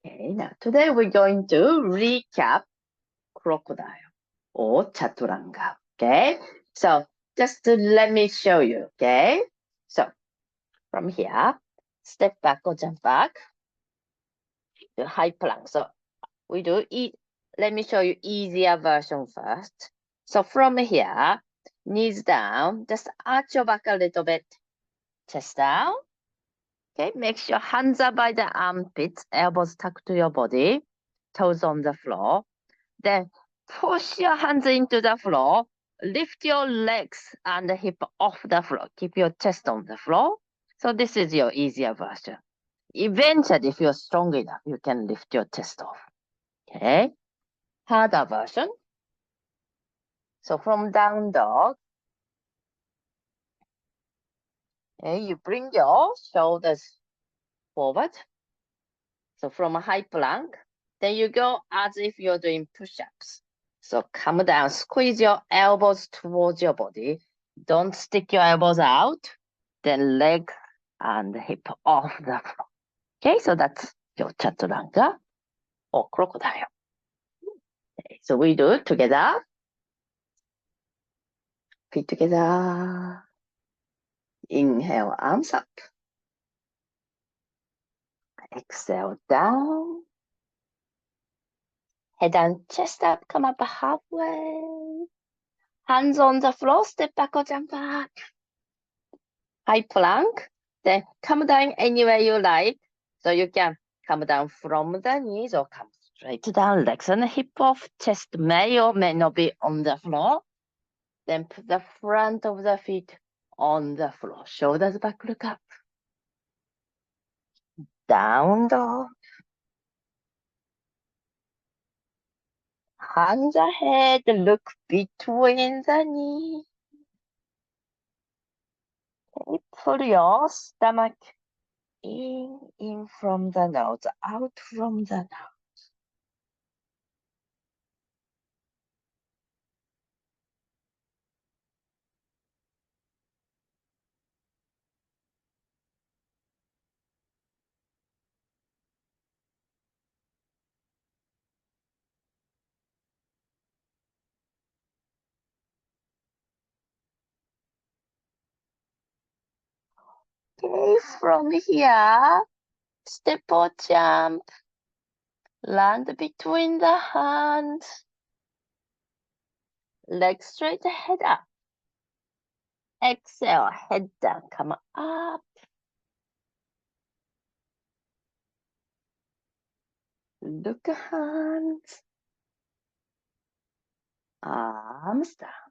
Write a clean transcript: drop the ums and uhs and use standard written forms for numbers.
Okay, now today we're going to recap crocodile or Chaturanga. Okay, so just to let me show you. Okay, so from here, step back or jump back, the high plank. So we do it. Let me show you easier version first. So from here, knees down, just arch your back a little bit, chest down. Okay, make sure hands are by the armpits, elbows tucked to your body, toes on the floor. Then push your hands into the floor, lift your legs and the hip off the floor. Keep your chest on the floor. So this is your easier version. Eventually, if you're strong enough, you can lift your chest off. Okay, harder version. So from down dog, okay, you bring your shoulders forward. So from a high plank, then you go as if you're doing push-ups. So come down, squeeze your elbows towards your body. Don't stick your elbows out. Then leg and hip off the floor. Okay, so that's your chaturanga or crocodile. Okay, so we do it together. Feet together. Inhale, arms up. Exhale, down. Head and chest up, come up halfway. Hands on the floor, step back or jump back. High plank. Then come down anywhere you like. So you can come down from the knees or come straight down, legs and hip off. Chest may or may not be on the floor. Then put the front of the feet on the floor. Shoulders back, look up. Down dog. Hands ahead, look between the knees. Okay, pull your stomach in from the nose, out from the nose. Okay, from here, step or jump, land between the hands, legs straight, head up. Exhale, head down, come up. Look hands, arms down.